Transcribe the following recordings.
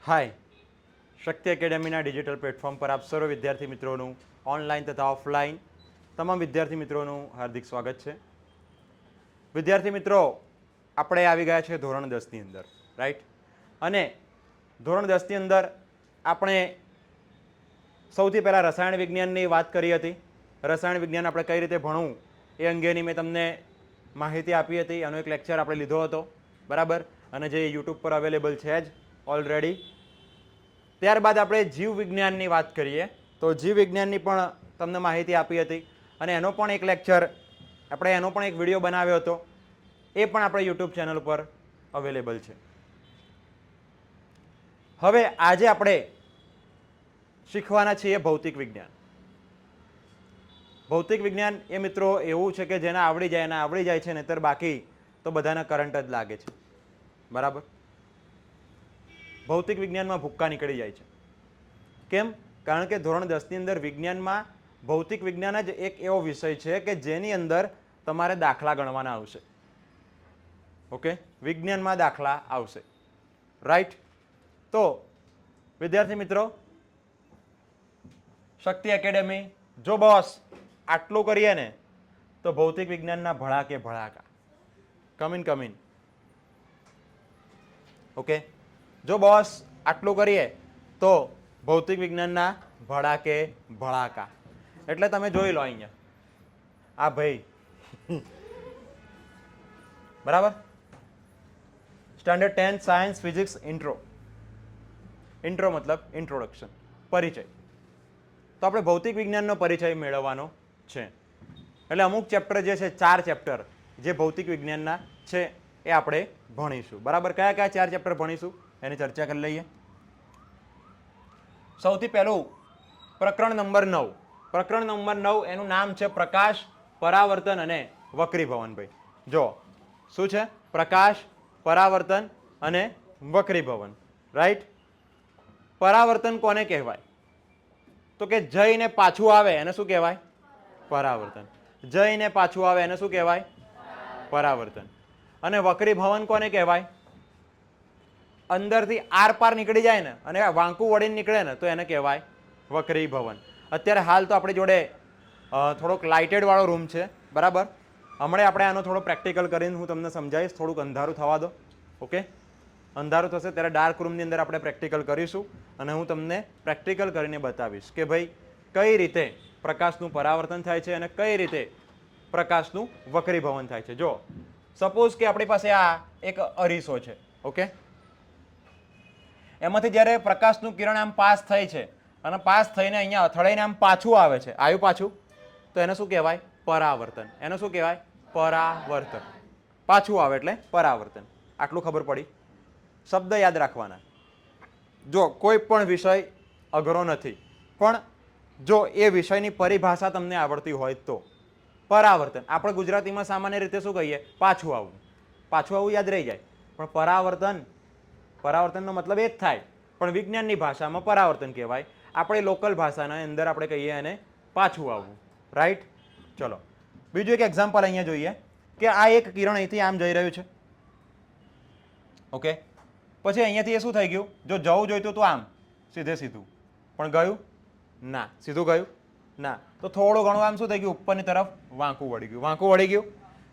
હાય, શક્તિ એકેડેમીના digital platform પર આપ સર્વ વિદ્યાર્થી મિત્રોનું ઓનલાઈન તથા ઓફલાઈન તમામ વિદ્યાર્થી મિત્રોનું હાર્દિક સ્વાગત છે. વિદ્યાર્થી મિત્રો, આપણે આવી ગયા છે ધોરણ 10ની અંદર, રાઈટ? અને ધોરણ 10ની અંદર આપણે સૌથી પહેલાં રસાયણ વિજ્ઞાનની વાત કરી હતી. રસાયણ વિજ્ઞાન આપણે કઈ રીતે ભણવું એ અંગેની મેં તમને માહિતી આપી હતી. આનો એક લેક્ચર આપણે લીધો હતો, બરાબર? અને જે યુટ્યુબ પર અવેલેબલ છે જ ઓલરેડી. ત્યારબાદ આપણે જીવ વિજ્ઞાનની વાત કરીએ તો જીવ વિજ્ઞાનની પણ તમને માહિતી આપી હતી અને એનો પણ એક લેક્ચર એનો પણ એક વિડીયો બનાવ્યો હતો. એ પણ આપણે યુટ્યુબ ચેનલ પર અવેલેબલ છે. હવે આજે આપણે શીખવાના છીએ ભૌતિક વિજ્ઞાન. ભૌતિક વિજ્ઞાન એ મિત્રો એવું છે કે જેને આવડી જાય છે, નહીતર બાકી તો બધાને કરંટ જ લાગે છે, બરાબર? ભૌતિક વિજ્ઞાનમાં ભૂક્કા નીકળી જાય છે. કેમ? કારણ કે ધોરણ 10ની અંદર વિજ્ઞાનમાં ભૌતિક વિજ્ઞાન જ એક એવો વિષય છે કે જેની અંદર તમારે દાખલા ગણવાના આવશે. ઓકે, વિજ્ઞાનમાં દાખલા આવશે, રાઈટ? તો વિદ્યાર્થી મિત્રો, શક્તિ એકેડેમી, જો બોસ આટલું કરીએ ને તો ભૌતિક વિજ્ઞાનના ભડાકે ભડાકા. કમિન. ઓકે, જો બોસ આટલું કરીએ તો ભૌતિક વિજ્ઞાનના ભડાકે ભડાકા. એટલે તમે જોઈ લો અહીંયા આ ભાઈ, બરાબર? સ્ટાન્ડર્ડ 10 સાયન્સ ફિઝિક્સ ઇન્ટ્રો મતલબ ઇન્ટ્રોડક્શન, પરિચય. તો આપણે ભૌતિક વિજ્ઞાનનો પરિચય મેળવવાનો છે. એટલે અમુક ચેપ્ટર જે છે, 4 ચેપ્ટર જે ભૌતિક વિજ્ઞાનના છે એ આપણે ભણીશું, બરાબર? કયા 4 ચેપ્ટર ભણીશું એની ચર્ચા કરી લઈએ. સૌથી પહેલું પ્રકરણ નંબર 9. પ્રકરણ નંબર 9 એનું નામ છે પ્રકાશ, પરાવર્તન અને વક્રીભવન. ભાઈ જો શું છે? પ્રકાશ, પરાવર્તન અને વક્રીભવન, રાઈટ? પરાવર્તન કોને કહેવાય? તો કે જઈને પાછું આવે એને શું કહેવાય? પરાવર્તન. જઈને પાછું આવે એને શું કહેવાય? પરાવર્તન. અને વક્રીભવન કોને કહેવાય? અંદરથી આર પાર નીકળી જાય ને અને વાંકું વળીને નીકળે ને તો એને કહેવાય વક્રીભવન. અત્યારે હાલ તો આપણી જોડે થોડોક લાઇટેડ વાળો રૂમ છે, બરાબર? હમણાં આપણે આનો થોડો પ્રેક્ટિકલ કરીને હું તમને સમજાવીશ. થોડુંક અંધારું થવા દો. ઓકે, અંધારું થશે ત્યારે ડાર્ક રૂમની અંદર આપણે પ્રેક્ટિકલ કરીશું અને હું તમને પ્રેક્ટિકલ કરીને બતાવીશ કે ભાઈ કઈ રીતે પ્રકાશનું પરાવર્તન થાય છે અને કઈ રીતે પ્રકાશનું વક્રીભવન થાય છે. જો સપોઝ કે આપણી પાસે આ એક અરીસો છે, ઓકે? એમાંથી જ્યારે પ્રકાશનું કિરણ આમ પાસ થાય છે અને પાસ થઈને અહીંયા અથડાઈને આમ પાછું આવે છે, આવ્યું પાછું, તો એને શું કહેવાય? પરાવર્તન. એને શું કહેવાય? પરાવર્તન. પાછું આવે એટલે પરાવર્તન. આટલું ખબર પડી? શબ્દ યાદ રાખવાના. જો કોઈ પણ વિષય અઘરો નથી, પણ જો એ વિષયની પરિભાષા તમને આવડતી હોય તો પરાવર્તન. આપણે ગુજરાતીમાં સામાન્ય રીતે શું કહીએ? પાછું આવવું. પાછું આવવું યાદ રહી જાય, પણ પરાવર્તનનો મતલબ એ જ થાય, પણ વિજ્ઞાનની ભાષામાં પરાવર્તન કહેવાય. આપણે લોકલ ભાષાના અંદર આપણે કહીએ એને પાછું આવવું, રાઈટ? ચલો બીજું એક એક્ઝામ્પલ અહીંયા જોઈએ કે આ એક કિરણ અહીંથી આમ જઈ રહ્યું છે, ઓકે? પછી અહીંયાથી એ શું થઈ ગયું? જો જવું જોઈતું તો આમ સીધું, પણ ગયું ના. સીધું ગયું ના, તો થોડું ઘણું આમ શું થઈ ગયું? ઉપરની તરફ વાંકું વળી ગયું.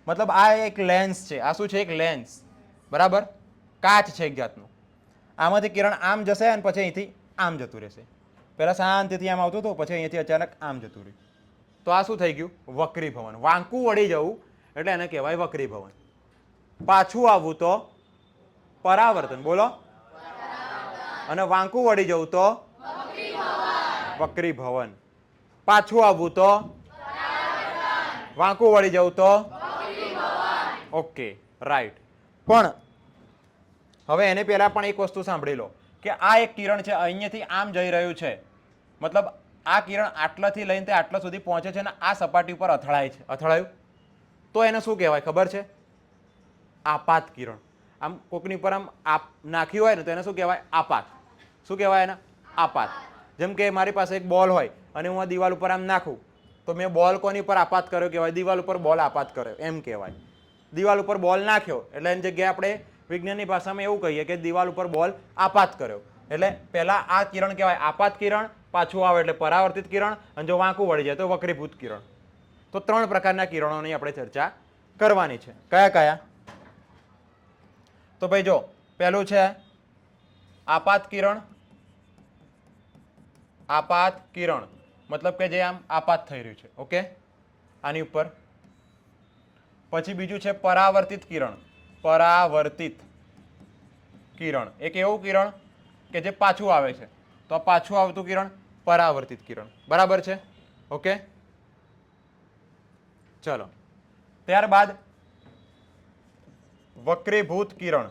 મતલબ આ એક લેન્સ છે. આ શું છે? એક લેન્સ, બરાબર? કાચ છે એક જાતનું. આમાંથી કિરણ આમ જશે અને પછી અહીંથી આમ જતું રહેશે. પહેલા શાંતિથી આમ આવતું હતું, પછી અહીંયાથી અચાનક આમ જતું રહ્યું. તો આ શું થઈ ગયું? વક્રીભવન. વાંકું વળી જવું એટલે એને કહેવાય વક્રીભવન. પાછું આવવું તો પરાવર્તન. બોલો. અને વાંકું વળી જવું તો વક્રીભવન. પાછું આવવું તો વાંકું વળી જવું તો ઓકે, રાઈટ. પણ હવે એને પહેલા પણ એક વસ્તુ સાંભળી લો કે આ એક કિરણ છે, અહીંયાથી આમ જઈ રહ્યું છે. મતલબ આ કિરણ આટલાથી લઈને આટલા સુધી પહોંચે છે અને આ સપાટી ઉપર અથડાય છે. અથડાયું તો એને શું કહેવાય ખબર છે? આપાત કિરણ. આમ કોકની પર આમ નાખ્યું હોય ને તો એને શું કહેવાય? આપાત. શું કહેવાય એને? આપાત. જેમ કે મારી પાસે એક બોલ હોય અને હું આ દિવાલ ઉપર આમ નાખું તો મેં બોલ કોની પર આપાત કર્યો કહેવાય? દિવાલ ઉપર બોલ આપાત કર્યો એમ કહેવાય. દિવાલ ઉપર બોલ નાખ્યો એટલે એની જગ્યાએ આપણે વિજ્ઞાનની ભાષામાં એવું કહીએ કે દિવાલ ઉપર બોલ આપાત કર્યો. એટલે પહેલા આ કિરણ કહેવાય આપાત કિરણ, પાછું આવે એટલે પરાવર્તિત કિરણ, અને જો વાંકું વળી જાય તો વક્રીભૂત કિરણ. તો 3 પ્રકારના કિરણોની આપણે ચર્ચા કરવાની છે. કયા કયા? તો ભાઈ જો પહેલું છે આપાત કિરણ. આપાત કિરણ મતલબ કે જે આમ આપાત થઈ રહ્યું છે, ઓકે, આની ઉપર. પછી બીજું છે પરાવર્તિત કિરણ. પરાવર્તિત કિરણ એક એવું કિરણ કે જે પાછું આવે છે, તો આ પાછું આવતું કિરણ પરાવર્તિત કિરણ. બરાબર છે, ઓકે. ચલો, ત્યારબાદ વક્રીભૂત કિરણ.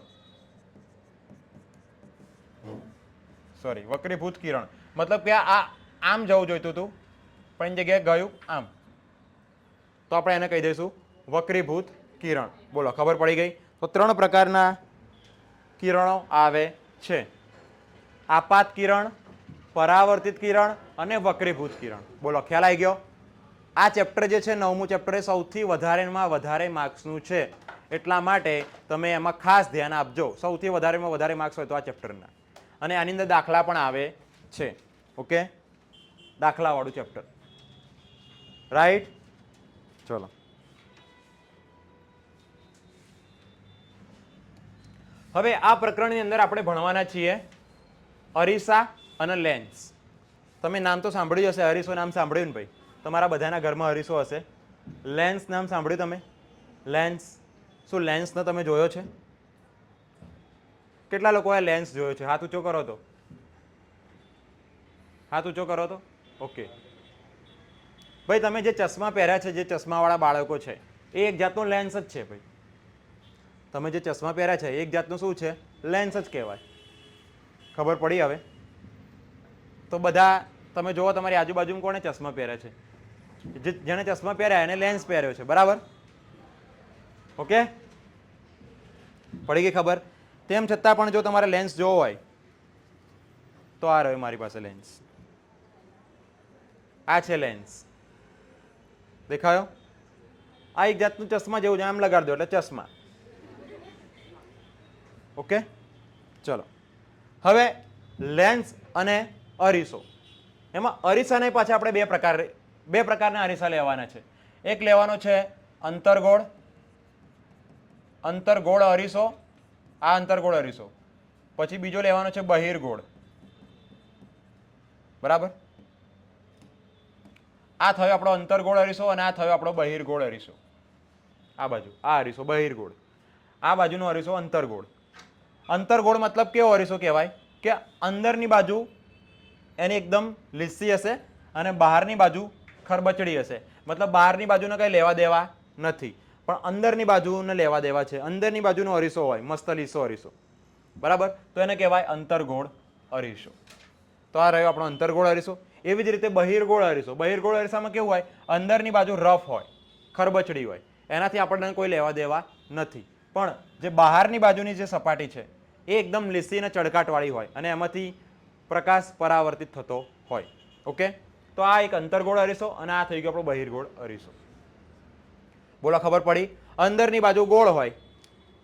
સોરી, વક્રીભૂત કિરણ મતલબ કે આ આમ જવું જોઈતું હતું પણ એની જગ્યાએ ગયું આમ, તો આપણે એને કહી દઈશું વક્રીભૂત કિરણ. બોલો, ખબર પડી ગઈ? તો 3 પ્રકારના કિરણો આવે છે: આપાત કિરણ, પરાવર્તિત કિરણ અને વક્રીભૂત કિરણ. બોલો, ખ્યાલ આવી ગયો? આ ચેપ્ટર જે છે 9મું ચેપ્ટર એ સૌથી વધારેમાં વધારે માર્ક્સનું છે, એટલા માટે તમે એમાં ખાસ ધ્યાન આપજો. સૌથી વધારેમાં વધારે માર્ક્સ હોય તો આ ચેપ્ટરના, અને આની અંદર દાખલા પણ આવે છે, ઓકે, દાખલાવાળું ચેપ્ટર, રાઈટ? ચલો, હવે આ પ્રકરણની અંદર આપણે ભણવાના છીએ અરીસા અને લેન્સ. તમે નામ તો સાંભળ્યું હશે, અરીસો નામ સાંભળ્યું ને ભાઈ? તમારા બધાના ઘરમાં અરીસો હશે. લેન્સ નામ સાંભળ્યું તમે? લેન્સ, શું લેન્સને તમે જોયો છે? કેટલા લોકોએ લેન્સ જોયો છે? હાથ ઊંચો કરો તો. હાથ ઊંચો કરો તો. ઓકે ભાઈ, તમે જે ચશ્મા પહેર્યા છે, જે ચશ્માવાળા બાળકો છે, એ એક જાતનો લેન્સ જ છે ભાઈ. તમે જે ચશ્મા પહેર્યા છે એક જાતનું શું છે? લેન્સ જ કહેવાય. ખબર પડી હવે? તો બધા તમે જુઓ તમારી આજુબાજુમાં કોણે ચશ્મા પહેર્યા છે? જેને ચશ્મા પહેર્યા એને લેન્સ પહેર્યો છે, બરાબર? ઓકે, પડી ગઈ ખબર? તેમ છતાં પણ જો તમારે લેન્સ જોવો હોય તો આ રહ્યો મારી પાસે લેન્સ. આ છે લેન્સ, દેખાયો? આ એક જાતનું ચશ્મા જેવું છે, આમ લગાડી દો એટલે ચશ્મા. ઓકે, ચલો. હવે લેન્સ અને અરીસો, એમાં અરીસાને પાછા આપણે બે પ્રકારના અરીસા લેવાના છે. એક લેવાનો છે અંતર્ગોળ, અંતર્ગોળ અરીસો, આ અંતર્ગોળ અરીસો. પછી બીજો લેવાનો છે બહિર્ગોળ, બરાબર? આ થયો આપણો અંતર્ગોળ અરીસો અને આ થયો આપણો બહિર્ગોળ અરીસો. આ બાજુ આ અરીસો બહિર્ગોળ, આ બાજુનો અરીસો અંતર્ગોળ. અંતર્ગોળ મતલબ કેવો અરીસો કહેવાય? કે અંદરની બાજુ એની એકદમ લીસી હશે અને બહારની બાજુ ખરબચડી હશે. મતલબ બહારની બાજુને કંઈ લેવા દેવા નથી, પણ અંદરની બાજુને લેવા દેવા છે. અંદરની બાજુનો અરીસો હોય મસ્ત લીસો અરીસો, બરાબર? તો એને કહેવાય અંતર્ગોળ અરીસો. તો આ રહ્યો આપણો અંતર્ગોળ અરીસો. એવી જ રીતે બહિર્ગોળ અરીસો. બહિર્ગોળ અરીસામાં કેવું હોય? અંદરની બાજુ રફ હોય, ખરબચડી હોય, એનાથી આપણને કોઈ લેવા દેવા નથી. પણ જે બહારની બાજુની જે સપાટી છે એ એકદમ લીસી અને ચળકાટવાળી હોય અને એમાંથી પ્રકાશ પરાવર્તિત થતો હોય, ઓકે? તો આ એક અંતર્ગોળ અરીસો અને આ થઈ ગયો આપણો બહિર્ગોળ અરીસો. બોલો, ખબર પડી? અંદરની બાજુ ગોળ હોય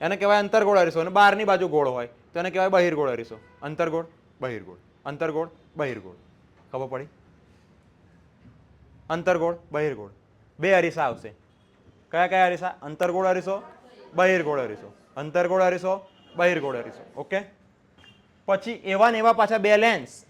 એને કહેવાય અંતર્ગોળ અરીસો, અને બહારની બાજુ ગોળ હોય તો એને કહેવાય બહિર્ગોળ અરીસો. અંતર્ગોળ બહિર્ગોળ, અંતર્ગોળ બહિર્ગોળ. ખબર પડી? અંતર્ગોળ બહિર્ગોળ બે અરીસા આવશે. કયા કયા અરીસા? અંતર્ગોળ અરીસો, બહિર્ગોળ અરીસો. અંતર્ગોળ અરીસો, બહિર્ગોળ અરીસો, ઓકે? પછી એવા ને એવા પાછા બે લેન્સ.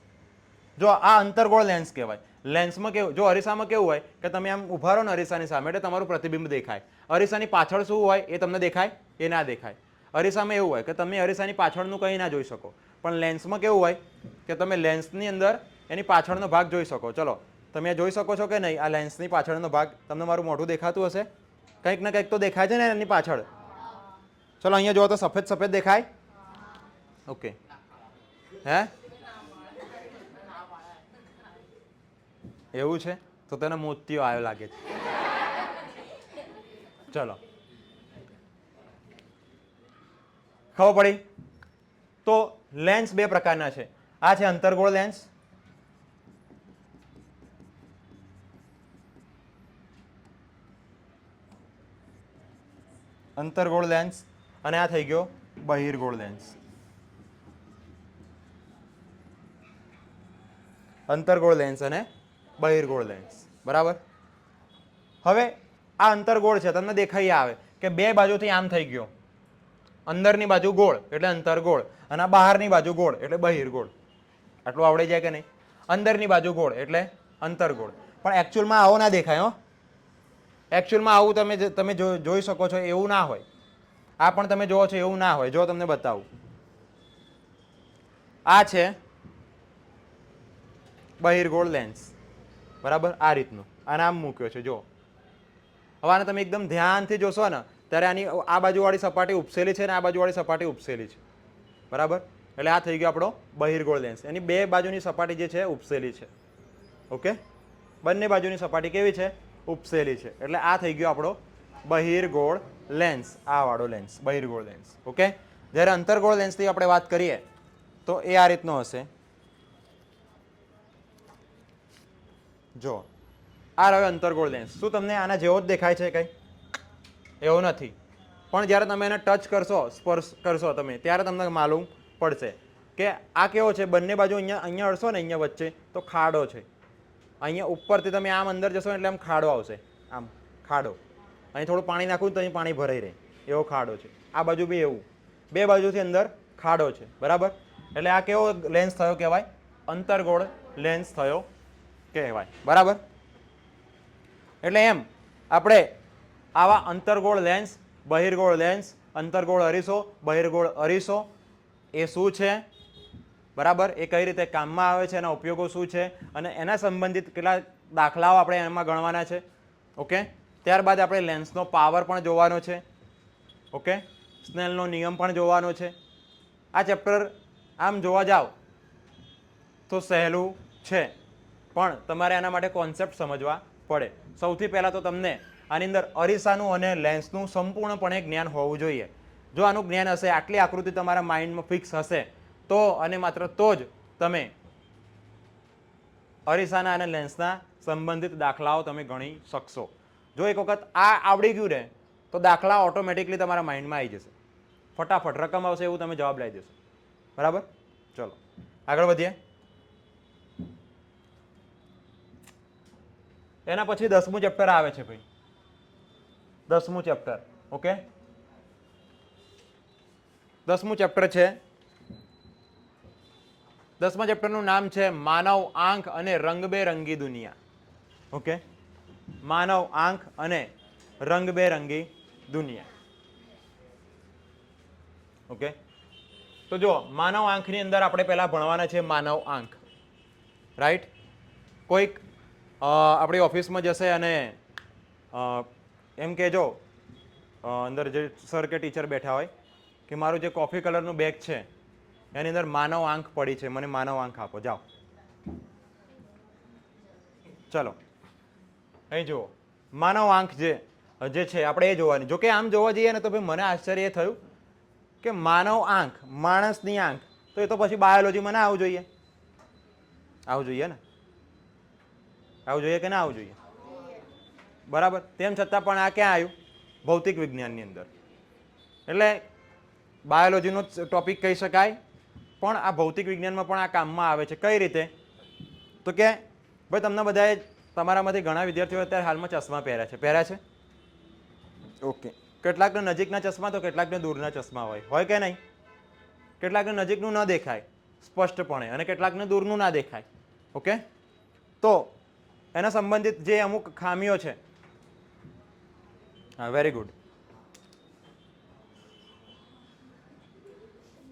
જો આ અંતર્ગોળ લેન્સ કહેવાય. લેન્સમાં કેવું, જો અરીસામાં કેવું હોય કે તમે આમ ઉભા રહો ને અરીસાની સામે એટલે તમારું પ્રતિબિંબ દેખાય. અરીસાની પાછળ શું હોય એ તમને દેખાય? એ ના દેખાય. અરીસામાં એવું હોય કે તમે અરીસાની પાછળનું કંઈ ના જોઈ શકો, પણ લેન્સમાં કેવું હોય કે તમે લેન્સની અંદર એની પાછળનો ભાગ જોઈ શકો. ચલો, તમે જોઈ શકો છો કે નહીં? આ લેન્સની પાછળનો ભાગ તમને મારું મોઢું દેખાતું હશે? કંઈક ને કંઈક તો દેખાય છે ને એની પાછળ. ચલો, અહીંયા જુઓ તો સફેદ સફેદ દેખાય, ઓકે? હે, એવું છે? તો તને મોતિયો આવ્યો લાગે છે. ચલો, ખબર પડી? તો લેન્સ બે પ્રકારના છે. આ છે અંતર્ગોળ લેન્સ, અંતર્ગોળ લેન્સ, અને આ થઈ ગયો બહિર્ગોળ લેન્સ. અંતર્ગોળ લેન્સ અને બહિર્ગોળ લેન્સ. બરાબર. હવે આ અંતર્ગોળ છે, તમને દેખાઈ આવે કે બે બાજુથી આમ થઈ ગયો, અંદરની બાજુ ગોળ એટલે અંતર્ગોળ અને બહારની બાજુ ગોળ એટલે બહિર્ગોળ. આટલું આવડી જાય કે નહીં? અંદરની બાજુ ગોળ એટલે અંતર્ગોળ. પણ એકચ્યુઅલમાં આવો ના દેખાય. હો, એકચ્યુઅલમાં આવું તમે જોઈ શકો છો એવું ના હોય. આ પણ તમે જોવો છો એવું ના હોય. જો તમને બતાવું, આ છે બહિર્ગોળ લેન્સ. બરાબર, આ રીતનું આ નામ મૂક્યો છે. જો હવે આને તમે એકદમ ધ્યાનથી જોશો ને ત્યારે આની આ બાજુવાળી સપાટી ઉપસેલી છે અને આ બાજુવાળી સપાટી ઉપસેલી છે. બરાબર, એટલે આ થઈ ગયો આપણો બહિર્ગોળ લેન્સ. એની બે બાજુની સપાટી જે છે ઉપસેલી છે. ઓકે, બંને બાજુની સપાટી કેવી છે? ઉપસેલી છે. એટલે આ થઈ ગયો આપણો બહિર્ગોળ લેન્સ. આ વાળો લેન્સ બહિર્ગોળ લેન્સ. ઓકે, જ્યારે અંતર્ગોળ લેન્સની આપણે વાત કરીએ તો એ આ રીતનો હશે. જો આ રહ્યો અંતર્ગોળ લેન્સ. શું તમને આના જેવો જ દેખાય છે? કંઈ એવું નથી, પણ જ્યારે તમે એને ટચ કરશો, સ્પર્શ કરશો તમે, ત્યારે તમને માલુમ પડશે કે આ કેવો છે. બંને બાજુ અહીંયા અડશો ને, અહીંયા વચ્ચે તો ખાડો છે. અહીંયા ઉપરથી તમે આમ અંદર જશો એટલે આમ ખાડો આવશે. આમ ખાડો, અહીં થોડું પાણી નાખવું તો અહીં પાણી ભરાઈ રહે એવો ખાડો છે. આ બાજુ બી એવું, બે બાજુથી અંદર ખાડો છે. બરાબર, એટલે આ કેવો લેન્સ થયો કહેવાય? અંતર્ગોળ લેન્સ થયો કહેવાય. બરાબર, એટલે એમ આપણે આવા અંતર્ગોળ લેન્સ, બહિર્ગોળ લેન્સ, અંતર્ગોળ અરીસો, બહિર્ગોળ અરીસો એ શું છે? બરાબર, એ કઈ રીતે કામમાં આવે છે, એના ઉપયોગો શું છે અને એના સંબંધિત કેટલા દાખલાઓ આપણે એમાં ગણવાના છે. ઓકે, ત્યારબાદ આપણે લેન્સનો પાવર પણ જોવાનો છે. ઓકે, સ્નેલનો નિયમ પણ જોવાનો છે. આ ચેપ્ટર આમ જોવા જાઓ તો સહેલું છે, પણ તમારે એના માટે કોન્સેપ્ટ સમજવા પડે. સૌથી પહેલાં તો તમને આની અંદર અરીસાનું અને લેન્સનું સંપૂર્ણપણે જ્ઞાન હોવું જોઈએ. જો આનું જ્ઞાન હશે, આટલી આકૃતિ તમારા માઇન્ડમાં ફિક્સ હશે, તો અને માત્ર તો જ તમે અરીસાના અને લેન્સના સંબંધિત દાખલાઓ તમે ગણી શકશો. જો એક વખત આ આવડી ગયું ને તો દાખલા ઓટોમેટિકલી તમારા માઇન્ડમાં આવી જશે. ફટાફટ રકમ આવશે એવું તમે જવાબ લઈ દેશો. બરાબર, ચલો આગળ વધીએ. એના પછી 10મું ચેપ્ટર આવે છે ભાઈ, 10મું ચેપ્ટર. ઓકે, 10મું ચેપ્ટર છે. 10મા ચેપ્ટરનું નામ છે માનવ આંખ અને રંગબેરંગી દુનિયા. ઓકે, માનવ આંખ અને રંગબેરંગી દુનિયા. ઓકે, તો જો માનવ આંખની અંદર આપણે પહેલા ભણવાના છે માનવ આંખ. રાઈટ, કોઈક આપણી ઓફિસમાં જશે અને એમ કહેજો અંદર જે સર કે ટીચર બેઠા હોય કે મારું જે કોફી કલરનું બેગ છે એની અંદર માનવ આંખ પડી છે, મને માનવ આંખ આપો. જાઓ, ચલો અહીં જુઓ માનવ આંખ જે છે આપણે એ જોવાની. જો કે આમ જોવા જઈએ ને તો ભાઈ મને આશ્ચર્ય એ થયું કે માનવ આંખ, માણસની આંખ, તો એ તો પછી બાયોલોજીમાં ના આવવું જોઈએ? આવવું જોઈએ ને? આવવું જોઈએ કે ના આવવું જોઈએ? બરાબર, તેમ છતાં પણ આ ક્યાં આવ્યું? ભૌતિક વિજ્ઞાનની અંદર. એટલે બાયોલોજીનો ટોપિક કહી શકાય, પણ આ ભૌતિક વિજ્ઞાનમાં પણ આ કામમાં આવે છે. કઈ રીતે? તો કે ભાઈ તમને બધાએ, તમારામાંથી ઘણા વિદ્યાર્થીઓ અત્યારે હાલમાં ચશ્મા પહેર્યા છે. ઓકે, કેટલાકને નજીકના ચશ્મા તો કેટલાકને દૂરના ચશ્મા હોય કે નહીં? કેટલાકને નજીકનું ન દેખાય સ્પષ્ટપણે અને કેટલાકને દૂરનું ના દેખાય. ઓકે, તો એના સંબંધિત જે અમુક ખામીઓ છે. હા, very good,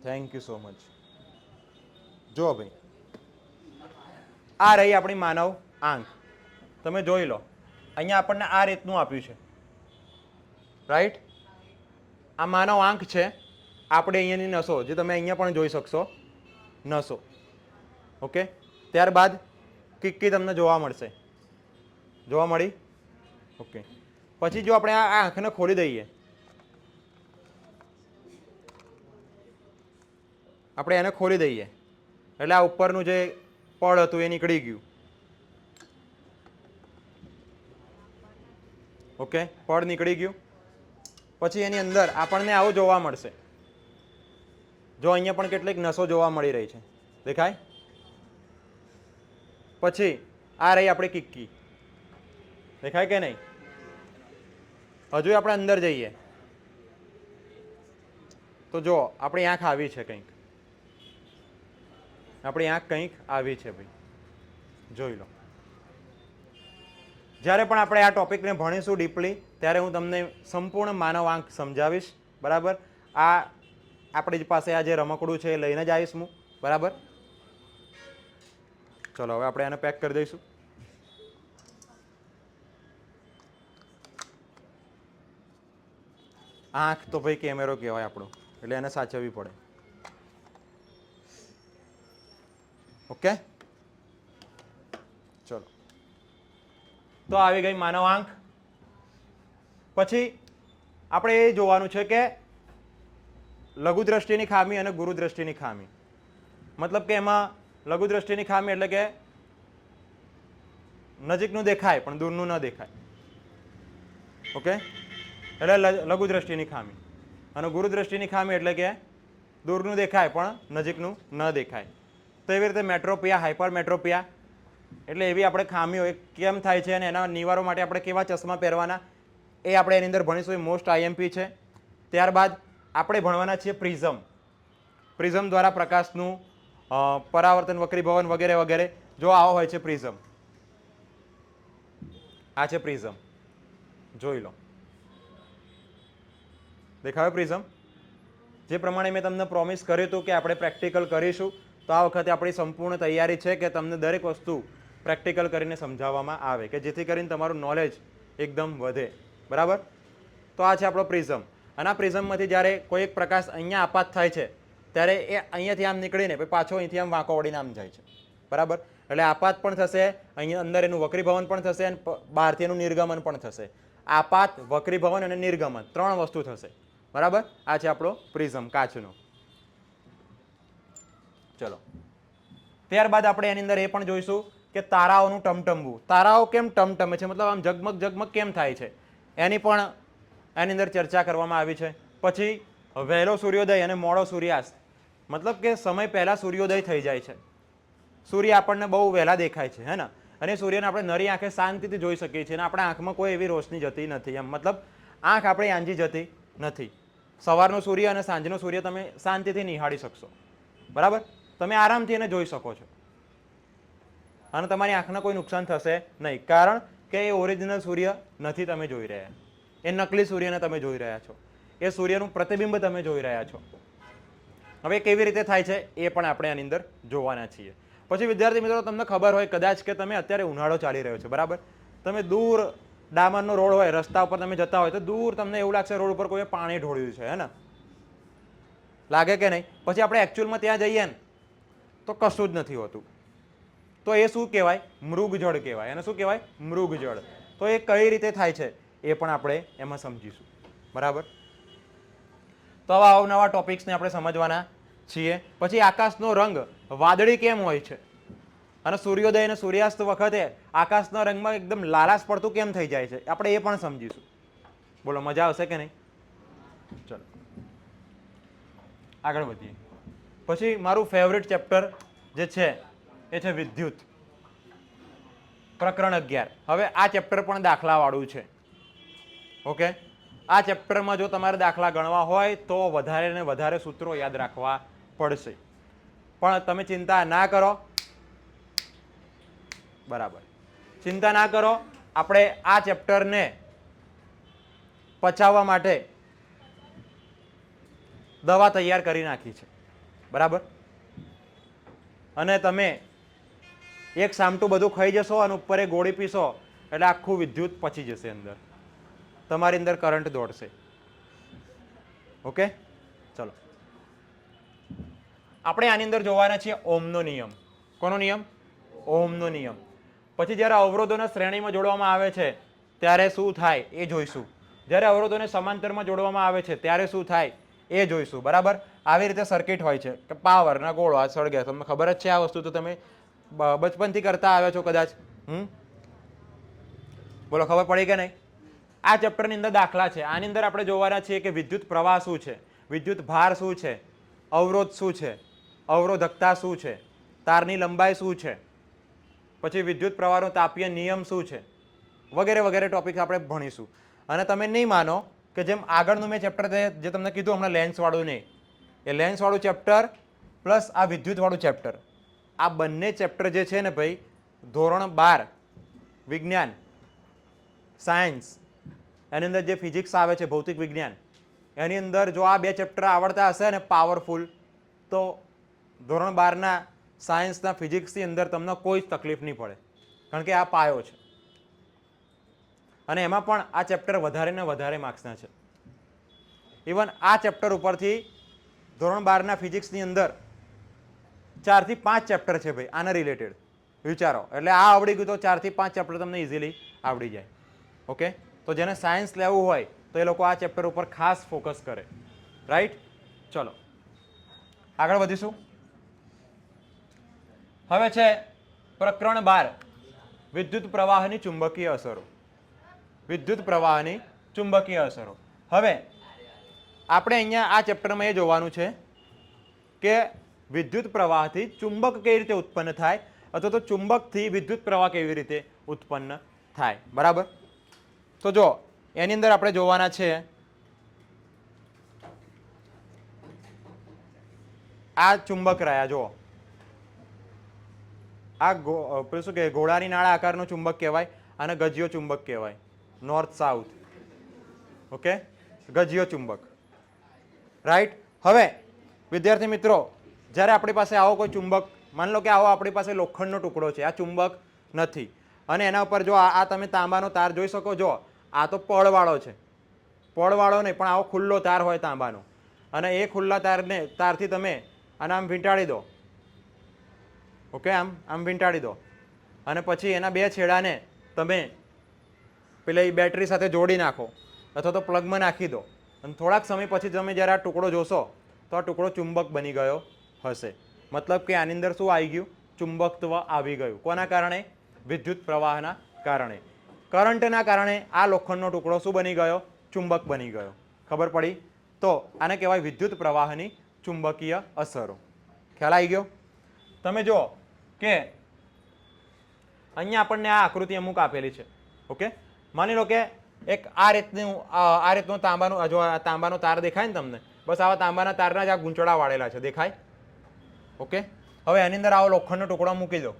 thank you so much. જો ભાઈ, આ રહી આપણી માનવ આંખ. તમે જોઈ લો, અહીંયા આપણને આ રીતનું આપ્યું છે. રાઈટ, આ માનવ આંખ છે. આપણે અહીંયાની નસો, જે તમે અહીંયા પણ જોઈ શકશો, નસો. ઓકે, ત્યારબાદ કિક્કી તમને જોવા મળશે. જોવા મળી? ઓકે, પછી જો આપણે આ આંખને ખોલી દઈએ, આપણે એને ખોલી દઈએ એટલે આ ઉપરનું જે પડ હતું એ નીકળી ગયું. ઓકે, પડ નીકળી ગયું. પછી એની અંદર આપણને આવું જોવા મળશે. જો અહીંયા પણ કેટલીક નસો જોવા મળી રહી છે, દેખાય? પછી આ રહી આપણી કિક્કી, દેખાય કે નહીં? હજુ આપણે અંદર જઈએ તો જો આપણી આંખ આવી છે કંઈક, આપણી આંખ કંઈક આવી છે ભાઈ, જોઈ લો. જ્યારે પણ આપણે આ ટોપિકને ભણીશું ડીપલી ત્યારે હું તમને સંપૂર્ણ માનવ આંખ સમજાવીશ. બરાબર, આ આપણી પાસે આ જે રમકડું છે એ લઈને જ આવીશ હું. બરાબર, ચલો હવે આપણે આને પેક કરી દઈશું. આંખ તો ભાઈ કેમેરો કહેવાય આપણો, એટલે એને સાચવવી પડે. ઓકે, ચલો તો આવી ગઈ માનવ આંખ. પછી આપણે એ જોવાનું છે કે લઘુ દ્રષ્ટિની ખામી અને ગુરુ દ્રષ્ટિની ખામી. મતલબ કે એમાં લઘુ દ્રષ્ટિની ખામી એટલે કે નજીકનું દેખાય પણ દૂરનું ન દેખાય. ઓકે, એટલે લઘુ દ્રષ્ટિની ખામી. અને ગુરુ દ્રષ્ટિની ખામી એટલે કે દૂરનું દેખાય પણ નજીકનું ન દેખાય. તો એવી રીતે મેટ્રોપિયા, હાઇપર મેટ્રોપિયા એટલે એવી આપણે ખામીઓ કેમ થાય છે અને એના નિવારો માટે આપણે કેવા ચશ્મા પહેરવાના એ આપણે એની અંદર ભણીશું. એ મોસ્ટ આઈએમપી છે. ત્યારબાદ આપણે ભણવાના છીએ પ્રિઝમ. પ્રિઝમ દ્વારા પ્રકાશનું પરાવર્તન, વક્રીભવન વગેરે વગેરે. જો આવો હોય છે પ્રિઝમ, આ છે પ્રિઝમ, જોઈ લો. દેખાયો પ્રિઝમ? જે પ્રમાણે મેં તમને પ્રોમિસ કર્યું હતું કે આપણે પ્રેક્ટિકલ કરીશું, તો આ વખતે આપણી સંપૂર્ણ તૈયારી છે કે તમને દરેક વસ્તુ પ્રેક્ટિકલ કરીને સમજાવવામાં આવે કે જેથી કરીને તમારું નોલેજ એકદમ વધે. બરાબર, તો આ છે આપણો પ્રિઝમ. અને આ પ્રિઝમમાંથી જ્યારે કોઈ એક પ્રકાશ અહીંયા આપાત થાય છે ત્યારે એ અહીંયાથી આમ નીકળીને પાછો અહીંથી આમ વાંકો વળીને આમ જાય છે. બરાબર, એટલે આપાત પણ થશે, અહીંયા અંદર એનું વક્રીભવન પણ થશે અને બહારથી એનું નિર્ગમન પણ થશે. આપાત, વક્રીભવન અને નિર્ગમન 3 વસ્તુ થશે. બરાબર, આ છે આપણો પ્રિઝમ કાચનો. ચલો, ત્યારબાદ આપણે એની અંદર એ પણ જોઈશું કે તારાઓનું ટમટમવું. તારાઓ કેમ ટમટમે છે, મતલબ આમ ઝગમગ ઝગમગ કેમ થાય છે, એની પણ એની અંદર ચર્ચા કરવામાં આવી છે. પછી વહેલો સૂર્યોદય અને મોડો સૂર્યાસ્ત, મતલબ કે સમય પહેલા સૂર્યોદય થઈ જાય છે. સૂર્ય આપણને બહુ વહેલા દેખાય છે, હે ને? અને સૂર્યને આપણે નરી આંખે શાંતિથી જોઈ શકીએ છીએ અને આપણા આંખમાં કોઈ એવી રોશની જતી નથી. એમ મતલબ આંખ આપણી આંજી જતી નથી. સવારનો સૂર્ય અને સાંજનો સૂર્ય તમે શાંતિથી નિહાળી શકશો. બરાબર, તમે આરામથી એને જોઈ શકો છો અને તમારી આંખને કોઈ નુકસાન થશે નહીં, કારણ કે એ ઓરિજિનલ સૂર્ય નથી તમે જોઈ રહ્યા, એ નકલી સૂર્યને તમે જોઈ રહ્યા છો, એ સૂર્યનું પ્રતિબિંબ તમે જોઈ રહ્યા છો. હવે કેવી રીતે થાય છે એ પણ આપણે આની અંદર જોવાના છીએ. પછી વિદ્યાર્થી મિત્રો, તમને ખબર હોય કદાચ કે તમે અત્યારે ઉનાળો ચાલી રહ્યો છે. બરાબર, તમે દૂર ડામરનો રોડ હોય, રસ્તા ઉપર તમે જતા હોય તો દૂર તમને એવું લાગશે રોડ ઉપર કોઈ પાણી ઢોળ્યું છે, હે ને? લાગે કે નહીં? પછી આપણે એકચ્યુઅલમાં ત્યાં જઈએ ને તો કશું જ નથી હોતું. તો એ શું કહેવાય? મૃગજળ કહેવાય. એને શું કહેવાય? મૃગજળ. તો એ કઈ રીતે થાય છે એ પણ આપણે એમાં સમજીશું. બરાબર, તો આવા અવનવા ટોપિક્સને આપણે સમજવાના છીએ. પછી આકાશનો રંગ વાદળી કેમ હોય છે અને સૂર્યોદય અને સૂર્યાસ્ત વખતે આકાશના રંગમાં એકદમ લાલાશ પડતું કેમ થઈ જાય છે, આપણે એ પણ સમજીશું. બોલો, મજા આવશે કે નહીં? ચલો આગળ વધીએ. પછી મારું ફેવરેટ ચેપ્ટર જે છે એ છે વિદ્યુત, પ્રકરણ 11. હવે આ ચેપ્ટર પણ દાખલા વાળું છે. ઓકે, આ ચેપ્ટરમાં જો તમારે દાખલા ગણવા હોય તો વધારે ને વધારે સૂત્રો યાદ રાખવા પડશે, પણ તમે ચિંતા ના કરો. બરાબર, ચિંતા ના કરો. આપણે આ ચેપ્ટરને પચાવવા માટે દવા તૈયાર કરી નાખી છે. બરાબર, અને તમે એક સામટું બધું ખાઈ જશો અને ઉપર એ ગોળી પીશો એટલે આખું વિદ્યુત પચી જશે, અંદર તમારી અંદર કરંટ દોડશે. ઓકે, ચલો આપણે આની અંદર જોવાના છીએ ઓમનો નિયમ. કોનો નિયમ? ઓમનો નિયમ. પછી જ્યારે અવરોધોને શ્રેણીમાં જોડવામાં આવે છે ત્યારે શું થાય એ જોઈશું. જ્યારે અવરોધોને સમાંતરમાં જોડવામાં આવે છે ત્યારે શું થાય એ જોઈશું. બરાબર, આવી રીતે સર્કિટ હોય છે કે પાવરના ગોળો આ સળગે. તમને ખબર જ છે આ વસ્તુ, તો તમે બચપનથી કરતા આવ્યા છો કદાચ. બોલો, ખબર પડી કે નહીં? આ ચેપ્ટરની અંદર દાખલા છે. આની અંદર આપણે જોવાના છીએ કે વિદ્યુત પ્રવાહ શું છે, વિદ્યુત ભાર શું છે, અવરોધ શું છે, અવરોધકતા શું છે, તારની લંબાઈ શું છે, પછી વિદ્યુત પ્રવાહનો તાપીય નિયમ શું છે, વગેરે વગેરે ટોપિક આપણે ભણીશું. અને તમે નહીં માનો કે જેમ આગળનું મેં ચેપ્ટર જે તમને કીધું હમણાં લેન્સવાળું નહીં, એ લેન્સવાળું ચેપ્ટર પ્લસ આ વિદ્યુતવાળું ચેપ્ટર, આ બંને ચેપ્ટર જે છે ને ભાઈ, ધોરણ 12 વિજ્ઞાન સાયન્સ, એની અંદર જે ફિઝિક્સ આવે છે, ભૌતિક વિજ્ઞાન, એની અંદર જો આ બે ચેપ્ટર આવડતા હશે ને પાવરફુલ, તો ધોરણ 12ના સાયન્સના ફિઝિક્સની અંદર તમને કોઈ જ તકલીફ નહીં પડે, કારણ કે આ પાયો છે. અને એમાં પણ આ ચેપ્ટર વધારે ને વધારે માર્ક્સના છે. ઇવન આ ચેપ્ટર ઉપરથી ધોરણ 12ના ફિઝિક્સની અંદર 4 થી 5 ચેપ્ટર છે ભાઈ આના રિલેટેડ. વિચારો, એટલે આ આવડી ગયું તો 4 થી 5 ચેપ્ટર તમને ઇઝીલી આવડી જાય. ઓકે, તો જેને સાયન્સ લેવું હોય તો એ લોકો આ ચેપ્ટર ઉપર ખાસ ફોકસ કરે. રાઈટ, ચલો આગળ વધીશું. હવે છે પ્રકરણ 12, વિદ્યુત પ્રવાહની ચુંબકીય અસરો. વિદ્યુત પ્રવાહની ચુંબકીય અસરો. હવે આપણે અહીંયા આ ચેપ્ટરમાં એ જોવાનું છે કે વિદ્યુત પ્રવાહથી ચુંબક કેવી રીતે ઉત્પન્ન થાય, અથવા તો ચુંબકથી વિદ્યુત પ્રવાહ કેવી રીતે ઉત્પન્ન થાય. બરાબર, તો જો એની અંદર આપણે જોવાના છે આ ચુંબક રહ્યા. જો આ શું કહેવાય, ઘોડાની નાળા આકારનો ચુંબક કહેવાય, અને ગજિયો ચુંબક કહેવાય, નોર્થ સાઉથ. ઓકે, ગજિયો ચુંબક. રાઈટ. હવે વિદ્યાર્થી મિત્રો, જ્યારે આપણી પાસે આવો કોઈ ચુંબક, માની લો કે આવો આપણી પાસે લોખંડનો ટુકડો છે, આ ચુંબક નથી, અને એના ઉપર જો આ તમે તાંબાનો તાર જોઈ શકો. જો આ તો પડવાળો છે, પડવાળો નહીં પણ આવો ખુલ્લો તાર હોય તાંબાનો, અને એ ખુલ્લા તારથી તમે આને આમ વીંટાળી દો. ઓકે, આમ વીંટાળી દો, અને પછી એના બે છેડાને તમે પેલા બેટરી સાથે જોડી નાખો, અથવા તો પ્લગમાં નાખી દો, અને થોડાક સમય પછી તમે જ્યારે આ ટુકડો જોશો તો આ ટુકડો ચુંબક બની ગયો હશે. મતલબ કે આની અંદર શું આવી ગયું, ચુંબકત્વ આવી ગયું. કોના કારણે? વિદ્યુત પ્રવાહના કારણે, કરંટના કારણે આ લોખંડનો ટુકડો શું બની ગયો, ચુંબક બની ગયો. ખબર પડી? તો આને કહેવાય વિદ્યુત પ્રવાહની ચુંબકીય અસરો. ખ્યાલ આવી ગયો? તમે જો કે અહીંયા આપણને આ આકૃતિ અમુક આપેલી છે. ઓકે, માની લો કે એક આ રીતનો તાંબાનો, જો આ તાંબાનો તાર દેખાય ને તમને, બસ આવા તાંબાના તારના જ આ ગૂંચળા વાળેલા છે, દેખાય? ઓકે, હવે એની અંદર આવો લોખંડનો ટુકડો મૂકી દો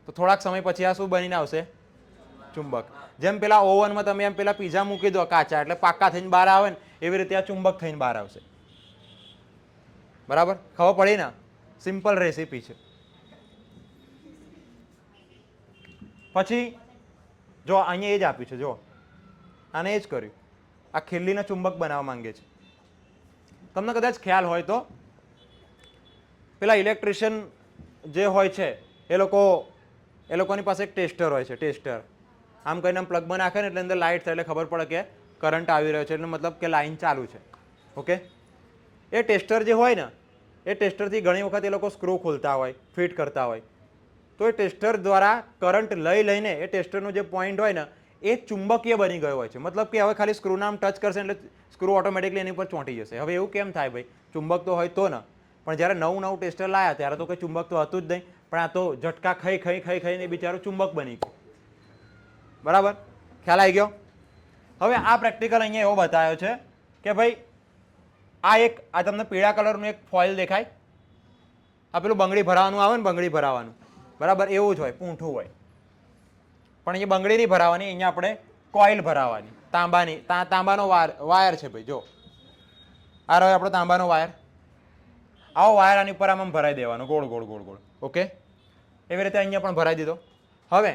તો થોડાક સમય પછી આ શું બનીને આવશે, ચુંબક. જેમ પેલા ઓવનમાં તમે એમ પેલા પીઝા મૂકી દો કાચા, એટલે પાકા થઈને બહાર આવે ને, એવી રીતે આ ચુંબક થઈને બહાર આવશે. બરાબર, ખબર પડી ને? સિમ્પલ રેસીપી છે. પછી જો અહીંયા એ જ આપ્યું છે, જો આને એ જ કર્યું, આ ખીલ્લીના ચુંબક બનાવવા માંગે છે. તમને કદાચ ખ્યાલ હોય તો પેલા ઇલેક્ટ્રિશિયન જે હોય છે એ લોકોની પાસે એક ટેસ્ટર હોય છે. ટેસ્ટર આમ કરીને આમ પ્લગમાં નાખે ને એટલે અંદર લાઇટ થાય, એટલે ખબર પડે કે કરંટ આવી રહ્યો છે, એટલે મતલબ કે લાઇન ચાલુ છે. ઓકે, એ ટેસ્ટર જે હોય ને, એ ટેસ્ટરથી ઘણી વખત એ લોકો સ્ક્રૂ ખોલતા હોય, ફિટ કરતા હોય, તો એ ટેસ્ટર દ્વારા કરંટ લઈને એ ટેસ્ટરનો જે પોઈન્ટ હોય ને, એ ચુંબકીય બની ગયો હોય છે. મતલબ કે હવે ખાલી સ્ક્રૂના આમ ટચ કરશે એટલે સ્ક્રૂ ઓટોમેટિકલી એની પર ચોંટી જશે. હવે એવું કેમ થાય ભાઈ? ચુંબક તો હોય તો ને. પણ જ્યારે નવું ટેસ્ટર લાયા ત્યારે તો કોઈ ચુંબક તો હતું જ નહીં, પણ આ તો ઝટકા ખાઈને બિચારો ચુંબક બની ગયો. બરાબર, ખ્યાલ આવી ગયો? હવે આ પ્રેક્ટિકલ અહીંયા એવો બતાવ્યો છે કે ભાઈ આ તમને પીળા કલરનું એક ફોઇલ દેખાય, આ પેલું બંગડી ભરાવાનું આવે ને, બંગડી ભરાવાનું, બરાબર, એવું જ હોય, પૂંઠું હોય. પણ અહીંયા બંગડી નહીં ભરાવાની, અહીંયા આપણે કોઇલ ભરાવાની, તાંબાનો વાયર છે ભાઈ. જો આ રહ્યો આપણો તાંબાનો વાયર, આવો વાયર આની ઉપર આમ ભરાઈ દેવાનો, ગોળ ગોળ ગોળ ગોળ. ઓકે, એવી રીતે અહીંયા પણ ભરાઈ દીધો. હવે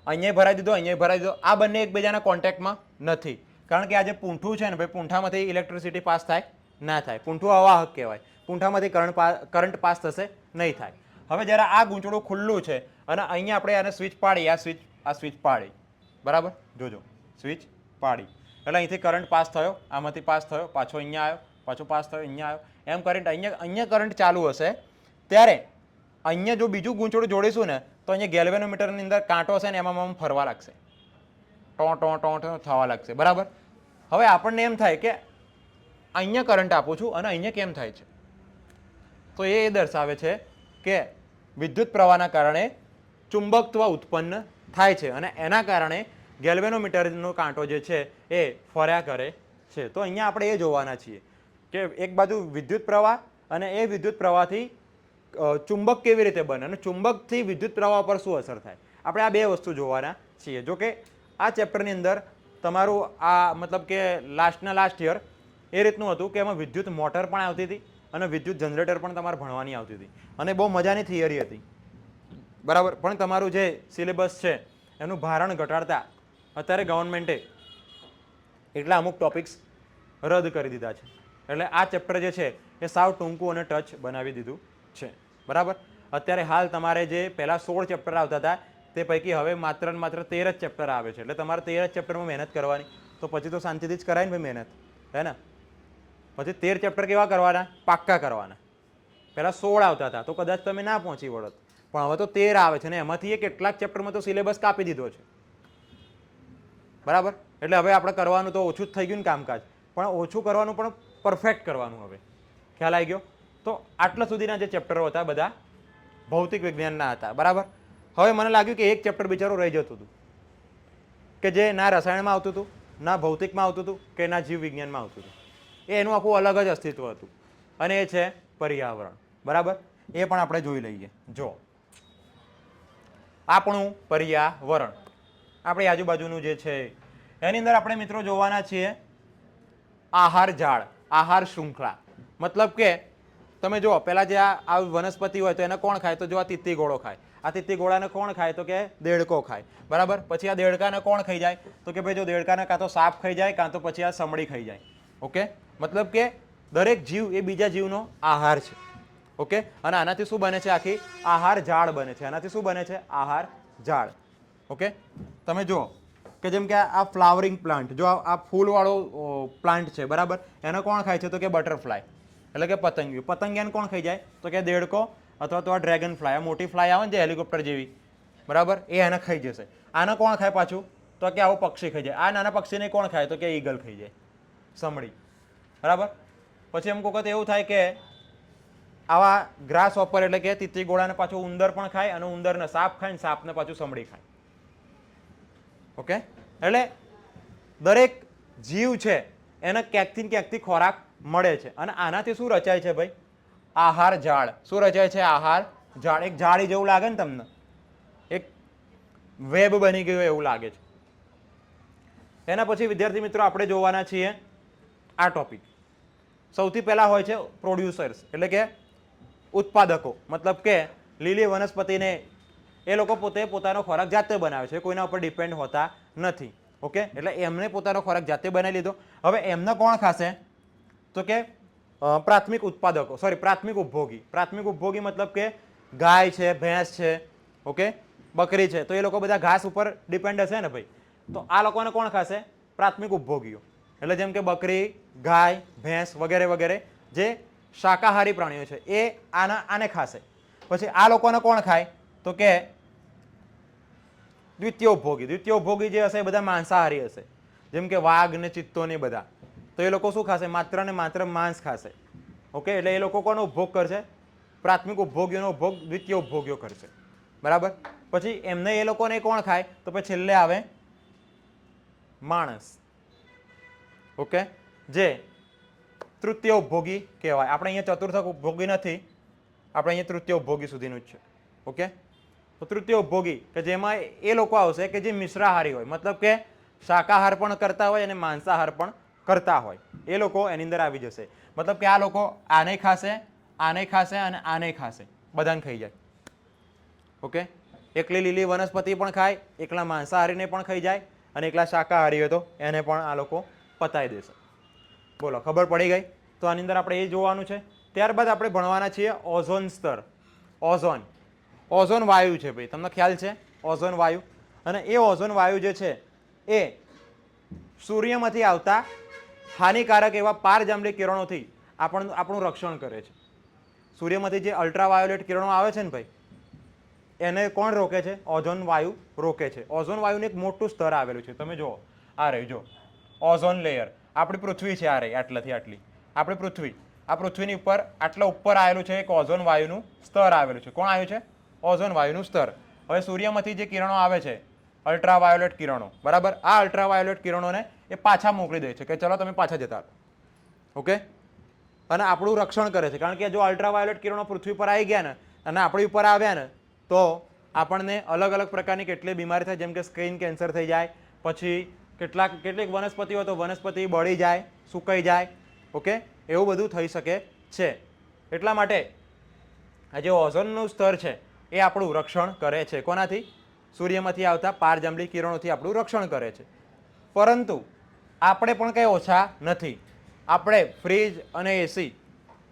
અહીંયા ભરાઈ દીધો, અહીંયા ભરાઈ દીધો. આ બંને એકબીજાના કોન્ટેક્ટમાં નથી, કારણ કે આ જે પૂંઠું છે ને ભાઈ, પૂંઠામાંથી ઇલેક્ટ્રિસિટી પાસ થાય ના થાય. પૂંઠું અવાહક કહેવાય, પૂંઠામાંથી કરંટ પાસ થશે નહીં થાય. હવે જ્યારે આ ગૂંચળું ખુલ્લું છે અને અહીંયા આપણે આને સ્વિચ પાડી, આ સ્વિચ પાડી, બરાબર, જોજો સ્વિચ પાડી, એટલે અહીંથી કરંટ પાસ થયો, આમાંથી પાસ થયો, પાછો અહીંયા આવ્યો, પાછો પાસ થયો, અહીંયા આવ્યો, એમ કરંટ અહીંયા કરંટ ચાલુ હશે. ત્યારે અહીંયા જો બીજું ગૂંચળું જોડીશું ને, તો અહીંયા ગેલ્વેનોમીટરની અંદર કાંટો હશે ને, એમાં ફરવા લાગશે, ટો થવા લાગશે. બરાબર, હવે આપણને એમ થાય કે અહીંયા કરંટ આપું છું અને અહીંયા કેમ થાય છે? તો એ દર્શાવે છે કે વિદ્યુત પ્રવાહના કારણે ચુંબકત્વ ઉત્પન્ન થાય છે અને એના કારણે ગેલ્વેનોમીટરનો કાંટો જે છે એ ફર્યા કરે છે. તો અહીંયા આપણે એ જોવાના છીએ કે એક બાજુ વિદ્યુત પ્રવાહ અને એ વિદ્યુત પ્રવાહથી ચુંબક કેવી રીતે બને અને ચુંબકથી વિદ્યુત પ્રવાહ પર શું અસર થાય. આપણે આ બે વસ્તુ જોવાના છીએ. જો કે આ ચેપ્ટરની અંદર તમારું આ મતલબ કે લાસ્ટ યર એ રીતનું હતું કે એમાં વિદ્યુત મોટર પણ આવતી હતી અને વિદ્યુત જનરેટર પણ તમારે ભણવાની આવતી હતી અને બહુ મજાની થિયરી હતી, બરાબર. પણ તમારું જે સિલેબસ છે એનું ભારણ ઘટાડતા અત્યારે ગવર્મેન્ટે એટલા અમુક ટોપિક્સ રદ કરી દીધા છે. એટલે આ ચેપ્ટર જે છે એ સાવ ટૂંકું અને ટચ બનાવી દીધું છે, બરાબર. અત્યારે હાલ તમારે જે પહેલાં 16 ચેપ્ટર આવતા હતા તે પૈકી હવે માત્ર ને માત્ર 13 જ ચેપ્ટર આવે છે. એટલે તમારે 13 જ ચેપ્ટરમાં મહેનત કરવાની. તો પછી તો શાંતિથી જ કરાય ને ભાઈ મહેનત, હે ને. પછી 13 ચેપ્ટર કેવા કરવાના? પાક્કા કરવાના. પહેલાં 16 આવતા હતા તો કદાચ તમે ના પહોંચી વળત, પણ હવે તો 13 આવે છે ને એમાંથી કેટલાક ચેપ્ટરમાં તો સિલેબસ કાપી દીધો છે, બરાબર. એટલે હવે આપણે કરવાનું તો ઓછું જ થઈ ગયું ને કામકાજ, પણ ઓછું કરવાનું પણ પરફેક્ટ કરવાનું. હવે ખ્યાલ આવી ગયો. તો આટલા સુધીના જે ચેપ્ટરો હતા બધા ભૌતિક વિજ્ઞાનના હતા, બરાબર. હવે મને લાગ્યું કે એક ચેપ્ટર બિચારું રહી જતું હતું કે જે ના રસાયણમાં આવતું હતું, ના ભૌતિકમાં આવતું હતું, કે ના જીવ વિજ્ઞાનમાં આવતું હતું. એનું આખું અલગ જ અસ્તિત્વ હતું અને એ છે પર્યાવરણ, બરાબર. એ પણ આપણે જોઈ લઈએ. જો આપણું પર્યાવરણ આપણી આજુબાજુનું જે છે એની અંદર આપણે મિત્રો જોવાના છીએ આહાર ઝાડ, આહાર શૃંખલા. મતલબ કે તમે જુઓ પહેલાં જે આ વનસ્પતિ હોય તો એને કોણ ખાય? તો જો આ તિત્તી ગોળો ખાય. આ તિત્તી ગોળાને કોણ ખાય? તો કે દેડકો ખાય, બરાબર. પછી આ દેડકાને કોણ ખાઈ જાય? તો કે ભાઈ જો દેડકાને કાં તો સાપ ખાઈ જાય કાં તો પછી આ સમડી ખાઈ જાય. ઓકે, મતલબ કે દરેક જીવ એ બીજા જીવનો આહાર છે. ઓકે, અને આનાથી શું બને છે? આખી આહાર ઝાડ બને છે. આનાથી શું બને છે? આહાર ઝાડ. ઓકે, તમે જુઓ કે જેમ કે આ ફ્લાવરિંગ પ્લાન્ટ, જો આ ફૂલવાળો પ્લાન્ટ છે, બરાબર. એને કોણ ખાય છે? તો કે બટરફ્લાય, એટલે કે પતંગિયું. પતંગિયાને કોણ ખાઈ જાય? તો કે દેડકો અથવા તો આ ડ્રેગન ફ્લાય, આ મોટી ફ્લાય આવે ને જે હેલિકોપ્ટર જેવી, બરાબર, એ એને ખાઈ જશે. આને કોણ ખાય પાછું? તો કે આવું પક્ષી ખાઈ જાય. આ નાના પક્ષીને કોણ ખાય? તો કે ઈગલ ખાઈ જાય, સમડી, બરાબર. પછી અમુક વખત એવું થાય કે આવા ગ્રાસ હોપર એટલે કે તિત્તી ગોળાને પાછું ઉંદર પણ ખાય અને ઉંદરને સાપ ખાય ને સાપને પાછું સમડી ખાય. ઓકે, એટલે દરેક જીવ છે એને ક્યાંકથી ક્યાંકથી ખોરાક મળે છે અને આનાથી શું રચાય છે ભાઈ? આહાર ઝાડ. શું રચાય છે? આહાર ઝાડ. એક ઝાડી જેવું લાગે ને તમને, એક વેબ બની ગયો એવું લાગે છે. એના પછી વિદ્યાર્થી મિત્રો આપણે જોવાના છીએ આ ટોપિક. સૌથી પહેલા હોય છે પ્રોડ્યુસર્સ, એટલે કે ઉત્પાદકો. મતલબ કે લીલી વનસ્પતિને એ લોકો પોતે પોતાનો ખોરાક જાતે બનાવે છે, કોઈના ઉપર ડિપેન્ડ હોતા નથી. ઓકે, એટલે એમને પોતાનો ખોરાક જાતે બનાવી લીધો. હવે એમને કોણ ખાશે? તો કે પ્રાથમિક ઉત્પાદકો, પ્રાથમિક ઉપભોગી. પ્રાથમિક ઉપભોગી મતલબ કે ગાય છે, ભેંસ છે, ઓકે, બકરી છે. તો એ લોકો બધા ઘાસ ઉપર ડિપેન્ડ હશે ને ભાઈ. તો આ લોકોને કોણ ખાશે? પ્રાથમિક ઉપભોગીઓ. એટલે જેમ કે બકરી, ગાય, ભેંસ વગેરે વગેરે જે શાકાહારી પ્રાણીઓ છે એ આને ખાશે. પછી આ લોકોને કોણ ખાય? તો કે દ્વિતીય ઉપભોગી. દ્વિતીય ઉપભોગી જે હશે એ બધા માંસાહારી હશે, જેમ કે વાઘ ને ચિત્તો ને બધા. તો એ લોકો શું ખાશે? માત્ર ને માત્ર માંસ ખાશે. ઓકે, એટલે એ લોકો કોનો ઉપભોગ કરશે? પ્રાથમિક ઉપભોગીઓનો ઉપભોગ દ્વિતીય ઉપભોગીઓ કરશે, બરાબર. પછી એમને એ લોકોને કોણ ખાય? તો પછી છેલ્લે આવે માણસ. ઓકે, જે તૃતીય ઉપભોગી કહેવાય. આપણે અહીંયા ચતુર્થક ઉપભોગી નથી, આપણે અહીંયા તૃતીય ઉપભોગી સુધીનું જ છે. ઓકે, તો તૃતીય ઉપભોગી કે જેમાં એ લોકો આવશે કે જે મિશ્રાહારી હોય, મતલબ કે શાકાહાર પણ કરતા હોય અને માંસાહાર પણ કરતા હોય. એ લોકો એની અંદર આવી જશે. મતલબ કે આ લોકો આને ખાશે, આને ખાશે અને આને ખાશે, બધાને ખાઈ જાય. ઓકે, એકલી લીલી વનસ્પતિ પણ ખાય, એકલા માંસાહારીને પણ ખાઈ જાય અને એકલા શાકાહારી હોય તો એને પણ આ લોકો પતાવી દેશે. બોલો, ખબર પડી ગઈ? તો આની અંદર આપણે એ જોવાનું છે. ત્યારબાદ આપણે ભણવાના છીએ ઓઝોન સ્તર. ઓઝોન, ઓઝોન વાયુ છે ભાઈ, તમને ખ્યાલ છે ઓઝોન વાયુ. અને એ ઓઝોન વાયુ જે છે એ સૂર્યમાંથી આવતા હાનિકારક એવા પારજાંબલી કિરણોથી આપણું રક્ષણ કરે છે. સૂર્યમાંથી જે અલ્ટ્રાવાયોલેટ કિરણો આવે છે ને ભાઈ, એને કોણ રોકે છે? ઓઝોન વાયુ રોકે છે. ઓઝોન વાયુનું એક મોટું સ્તર આવેલું છે. તમે જુઓ, આ રહી જો ઓઝોન લેયર. આપણી પૃથ્વી છે, આ રહી આટલાથી આટલી આપણી પૃથ્વી. આ પૃથ્વીની ઉપર આટલા ઉપર આવેલું છે એક ઓઝોન વાયુનું સ્તર આવેલું છે. કોણ આવ્યું છે? ઓઝોન વાયુનું સ્તર. હવે સૂર્યમાંથી જે કિરણો આવે છે અલ્ટ્રાવાયોલેટ કિરણો, બરાબર, આ અલ્ટ્રાવાયોલેટ કિરણોને એ પાછા મોકલી દે છે કે ચલો તમે પાછા જતા રહો. ઓકે, અને આપણું રક્ષણ કરે છે. કારણ કે જો અલ્ટ્રાવાયોલેટ કિરણો પૃથ્વી પર આવી ગયા ને અને આપણી ઉપર આવ્યા ને તો આપણને અલગ અલગ પ્રકારની કેટલી બીમારી થાય, જેમ કે સ્કિન કેન્સર થઈ જાય, પછી કેટલીક વનસ્પતિઓ તો વનસ્પતિ બળી જાય, સુકાઈ જાય. ઓકે, એવું બધું થઈ શકે છે. એટલા માટે આ જે ઓઝોનનું સ્તર છે એ આપણું રક્ષણ કરે છે. કોનાથી? સૂર્યમાંથી આવતા પારજાંબલી કિરણોથી આપણું રક્ષણ કરે છે. પરંતુ આપણે પણ કંઈ ઓછા નથી. આપણે ફ્રીજ અને એસી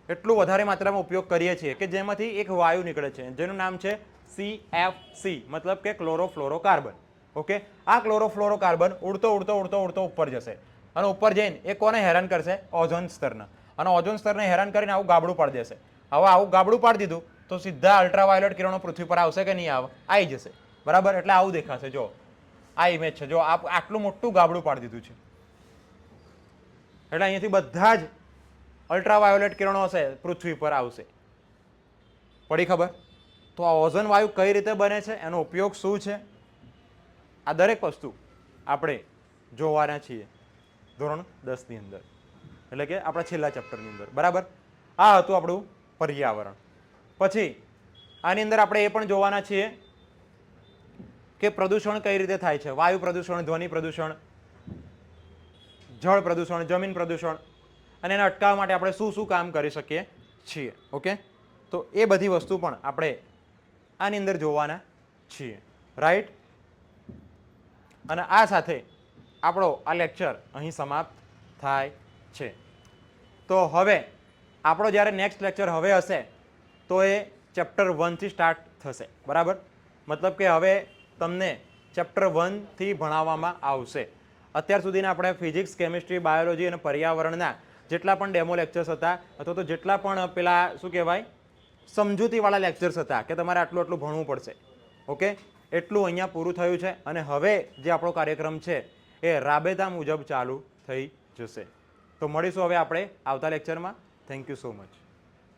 એટલું વધારે માત્રામાં ઉપયોગ કરીએ છીએ કે જેમાંથી એક વાયુ નીકળે છે જેનું નામ છે CFC, મતલબ કે ક્લોરોફ્લોરોકાર્બન. ઓકે, આ ક્લોરોફ્લોરોકાર્બન ઉડતો ઉડતો ઉડતો ઉડતો ઉપર જશે અને ઉપર જઈને એ કોને હેરાન કરશે? ઓઝોન સ્તરને. અને ઓઝોન સ્તરને હેરાન કરીને આવું ગાબડું પાડી દેશે. હવે આવું ગાબડું પાડી દીધું તો સીધા અલ્ટ્રાવાયોલેટ કિરણો પૃથ્વી પર આવશે કે નહીં આવે? આવી જશે, બરાબર. એટલે આવું દેખાશે. જો આ ઇમેજ છે, જો આટલું મોટું ગાબડું પાડી દીધું છે. એટલે અહીંયાથી બધા જ અલ્ટ્રાવાયોલેટ કિરણો હશે પૃથ્વી પર આવશે. પડી ખબર? તો આ ઓઝોન વાયુ કઈ રીતે બને છે, એનો ઉપયોગ શું છે, આ દરેક વસ્તુ આપણે જોવાના છીએ ધોરણ 10 ની અંદર, એટલે કે આપણા છેલ્લા ચેપ્ટરની અંદર, બરાબર. આ હતું આપણું પર્યાવરણ. પછી આની અંદર આપણે એ પણ જોવાના છીએ કે પ્રદૂષણ કઈ રીતે થાય છે. વાયુ પ્રદૂષણ, ધ્વનિ પ્રદૂષણ, જળ પ્રદૂષણ, જમીન પ્રદૂષણ, અને એને અટકાવવા માટે આપણે શું શું કામ કરી શકીએ છીએ. ઓકે, તો એ બધી વસ્તુ પણ આપણે આની અંદર જોવાના છીએ, રાઈટ. અને આ સાથે આપણો આ લેક્ચર અહીં સમાપ્ત થાય છે. તો હવે આપણો જ્યારે નેક્સ્ટ લેક્ચર હવે હશે તો એ ચેપ્ટર 1 થી સ્ટાર્ટ થશે, બરાબર. મતલબ કે હવે તમને ચેપ્ટર 1 થી ભણાવવામાં આવશે. અત્યાર સુધીના આપણે ફિઝિક્સ, કેમિસ્ટ્રી, બાયોલોજી અને પર્યાવરણના જેટલા પણ ડેમો લેક્ચર્સ હતા અથવા તો જેટલા પણ પેલા શું કહેવાય સમજૂતીવાળા લેક્ચર્સ હતા કે તમારે આટલું આટલું ભણવું પડશે, ઓકે, એટલું અહીંયા પૂરું થયું છે. અને હવે જે આપણો કાર્યક્રમ છે એ રાબેતા મુજબ ચાલુ થઈ જશે. તો મળીશું હવે આપણે આવતા લેક્ચરમાં. Thank you so much.